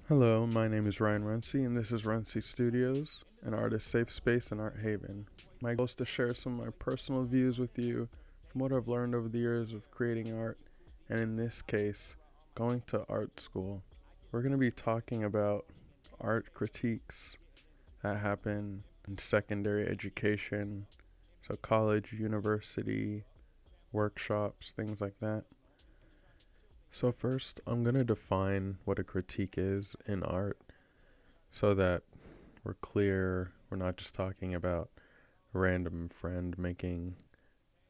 Hello, my name is Ryan Runcie, and this is Runcie Studios, an artist safe space and art haven. My goal is to share some of my personal views with you from what I've learned over the years of creating art, and in this case, going to art school. We're going to be talking about art critiques that happen in secondary education, so college, university, workshops, things like that. So, first, I'm going to define what a critique is in art so that we're clear. We're not just talking about a random friend making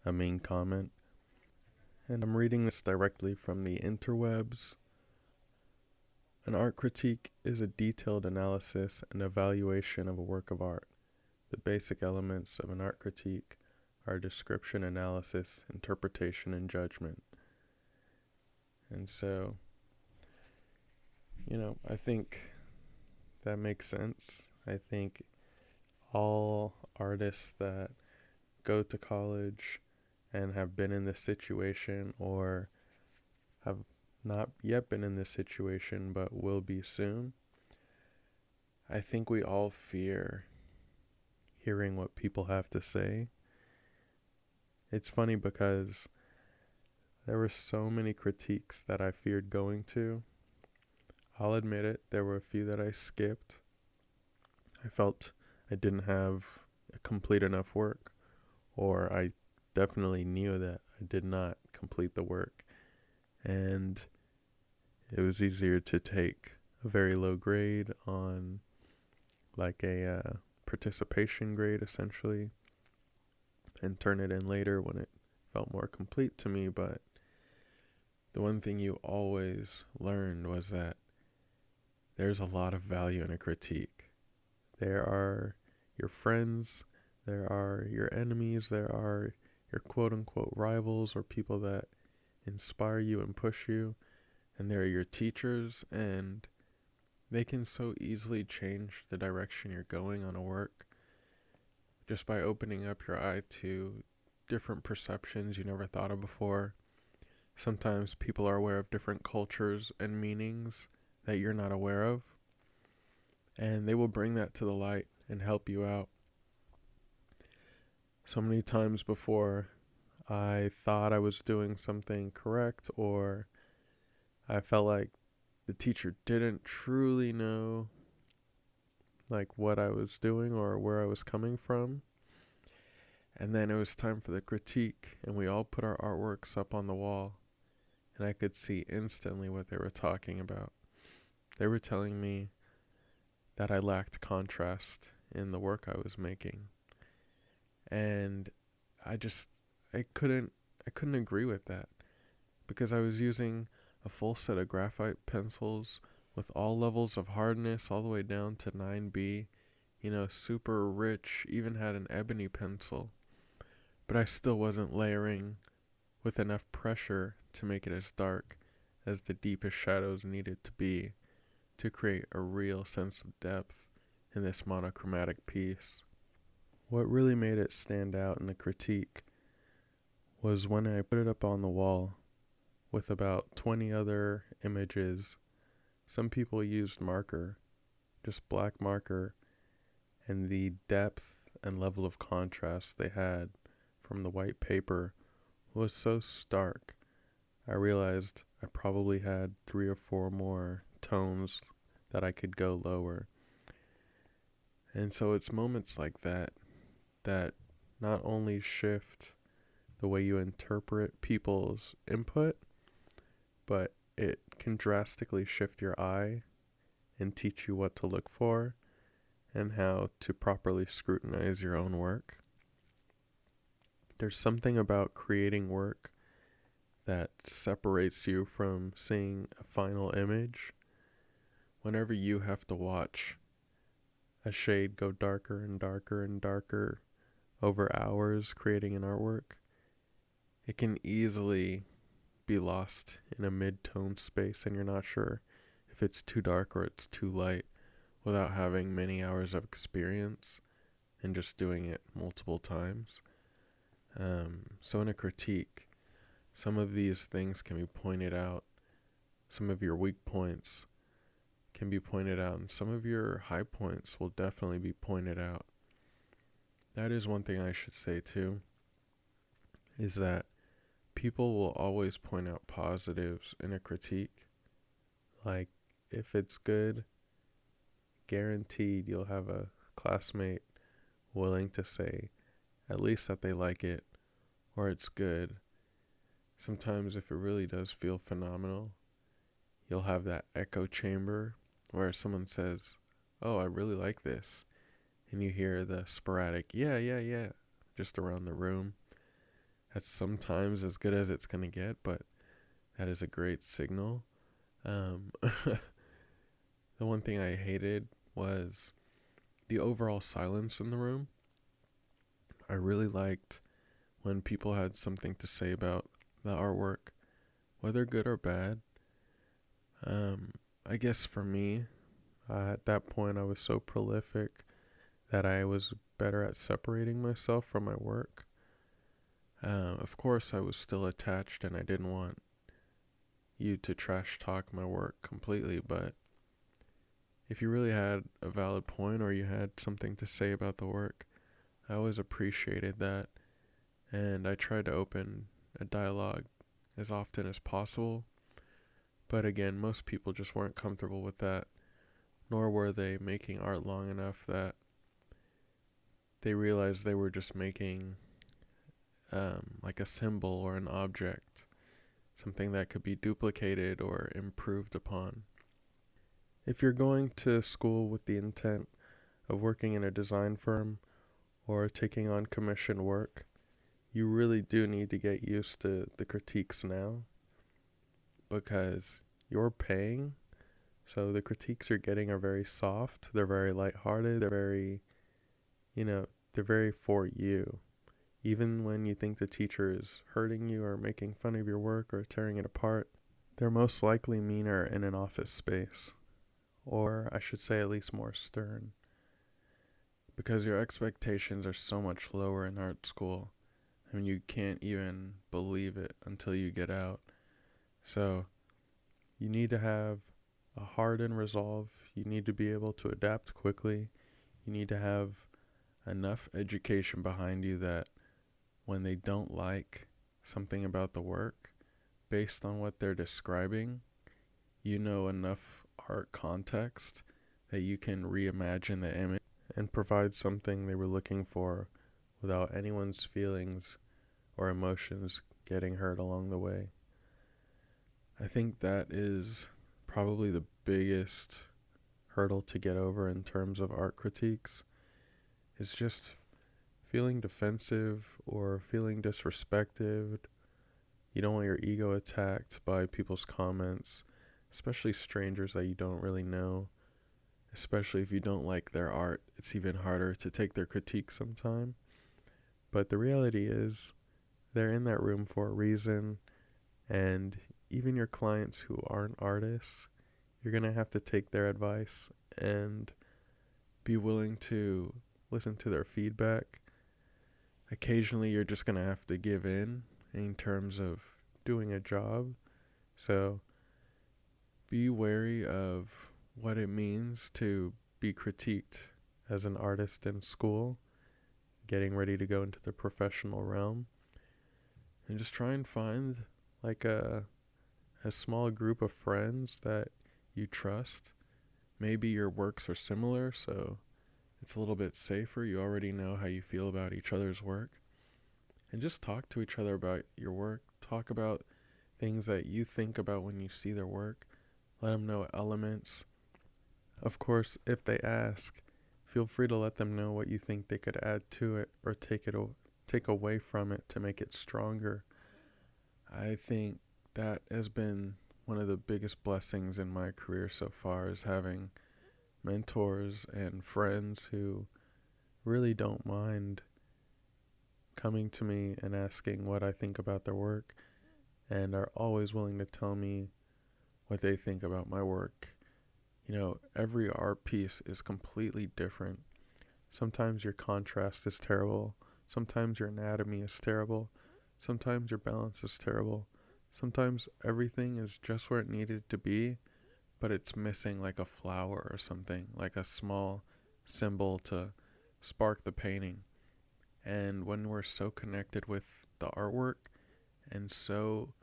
a mean comment. And I'm reading this directly from the interwebs. An art critique is a detailed analysis and evaluation of a work of art. The basic elements of an art critique are description, analysis, interpretation, and judgment. And so, I think that makes sense. I think all artists that go to college and have been in this situation or have not yet been in this situation but will be soon, I think we all fear hearing what people have to say. It's funny because there were so many critiques that I feared going to. I'll admit it, there were a few that I skipped. I felt I didn't have a complete enough work, or I definitely knew that I did not complete the work. And it was easier to take a very low grade on like a participation grade essentially and turn it in later when it felt more complete to me. But the one thing you always learned was that there's a lot of value in a critique. There are your friends, there are your enemies, there are your quote unquote rivals or people that inspire you and push you, and there are your teachers, and they can so easily change the direction you're going on a work just by opening up your eye to different perceptions you never thought of before. Sometimes people are aware of different cultures and meanings that you're not aware of, and they will bring that to the light and help you out. So many times before, I thought I was doing something correct, or I felt like the teacher didn't truly know like what I was doing or where I was coming from. And then it was time for the critique, and we all put our artworks up on the wall, and I could see instantly what they were talking about. They were telling me that I lacked contrast in the work I was making. And I just I couldn't agree with that, because I was using a full set of graphite pencils with all levels of hardness all the way down to 9B, super rich, even had an ebony pencil. But I still wasn't layering with enough pressure to make it as dark as the deepest shadows needed to be to create a real sense of depth in this monochromatic piece. What really made it stand out in the critique was when I put it up on the wall with about 20 other images. Some people used marker, just black marker, and the depth and level of contrast they had from the white paper was so stark. I realized I probably had 3 or 4 more tones that I could go lower. And so it's moments like that that not only shift the way you interpret people's input, but it can drastically shift your eye and teach you what to look for and how to properly scrutinize your own work. There's something about creating work that separates you from seeing a final image. Whenever you have to watch a shade go darker and darker and darker over hours creating an artwork, it can easily be lost in a mid-tone space, and you're not sure if it's too dark or it's too light without having many hours of experience and just doing it multiple times. So in a critique, some of these things can be pointed out. Some of your weak points can be pointed out, and some of your high points will definitely be pointed out. That is one thing I should say too, is that people will always point out positives in a critique. Like, if it's good, guaranteed you'll have a classmate willing to say at least that they like it or it's good. Sometimes, if it really does feel phenomenal, you'll have that echo chamber where someone says, "Oh, I really like this." And you hear the sporadic, "Yeah, yeah, yeah," just around the room. That's sometimes as good as it's going to get, but that is a great signal. The one thing I hated was the overall silence in the room. I really liked when people had something to say about the artwork, whether good or bad. I guess for me, at that point, I was so prolific that I was better at separating myself from my work. Of course, I was still attached and I didn't want you to trash talk my work completely, but if you really had a valid point or you had something to say about the work, I always appreciated that, and I tried to open a dialogue as often as possible. But again, most people just weren't comfortable with that, nor were they making art long enough that they realized they were just making like a symbol or an object, something that could be duplicated or improved upon. If you're going to school with the intent of working in a design firm or taking on commission work, you really do need to get used to the critiques now, because you're paying, so the critiques you're getting are very soft, they're very lighthearted, they're very, they're very for you. Even when you think the teacher is hurting you or making fun of your work or tearing it apart, they're most likely meaner in an office space. Or I should say at least more stern. Because your expectations are so much lower in art school. I mean, you can't even believe it until you get out. So, you need to have a hardened resolve. You need to be able to adapt quickly. You need to have enough education behind you that when they don't like something about the work, based on what they're describing, you know enough art context that you can reimagine the image and provide something they were looking for without anyone's feelings or emotions getting hurt along the way. I think that is probably the biggest hurdle to get over in terms of art critiques. It's just feeling defensive or feeling disrespected. You don't want your ego attacked by people's comments, especially strangers that you don't really know. Especially if you don't like their art, it's even harder to take their critique sometime. But the reality is, they're in that room for a reason, and even your clients who aren't artists, you're going to have to take their advice and be willing to listen to their feedback. Occasionally, you're just going to have to give in terms of doing a job. So be wary of what it means to be critiqued as an artist in school, getting ready to go into the professional realm. And just try and find like a small group of friends that you trust. Maybe your works are similar, so it's a little bit safer. You already know how you feel about each other's work. And just talk to each other about your work. Talk about things that you think about when you see their work. Let them know elements. Of course, if they ask, feel free to let them know what you think they could add to it or take away from it to make it stronger. I think that has been one of the biggest blessings in my career so far, is having mentors and friends who really don't mind coming to me and asking what I think about their work, and are always willing to tell me what they think about my work. Every art piece is completely different. Sometimes your contrast is terrible. Sometimes your anatomy is terrible. Sometimes your balance is terrible. Sometimes everything is just where it needed to be, but it's missing like a flower or something, like a small symbol to spark the painting. And when we're so connected with the artwork and so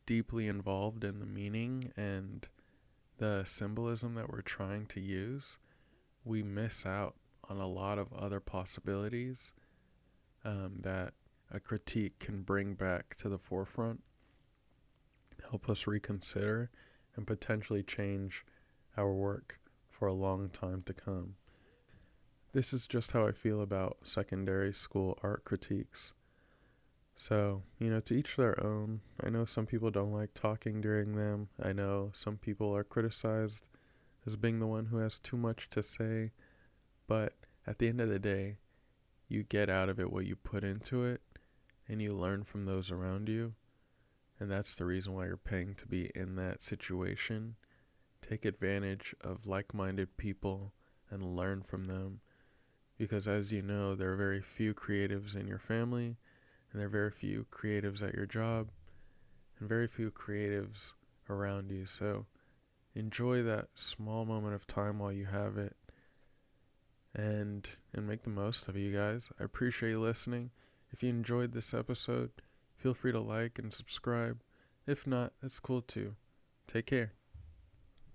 deeply involved in the meaning and the symbolism that we're trying to use, we miss out on a lot of other possibilities that a critique can bring back to the forefront, help us reconsider, and potentially change our work for a long time to come. This is just how I feel about secondary school art critiques. So, to each their own. I know some people don't like talking during them. I know some people are criticized as being the one who has too much to say. But at the end of the day, you get out of it what you put into it, and you learn from those around you. And that's the reason why you're paying to be in that situation. Take advantage of like-minded people and learn from them. Because as you know, there are very few creatives in your family, and there are very few creatives at your job, and very few creatives around you. So enjoy that small moment of time while you have it, and make the most of it, you guys. I appreciate you listening. If you enjoyed this episode, feel free to like and subscribe. If not, that's cool too. Take care.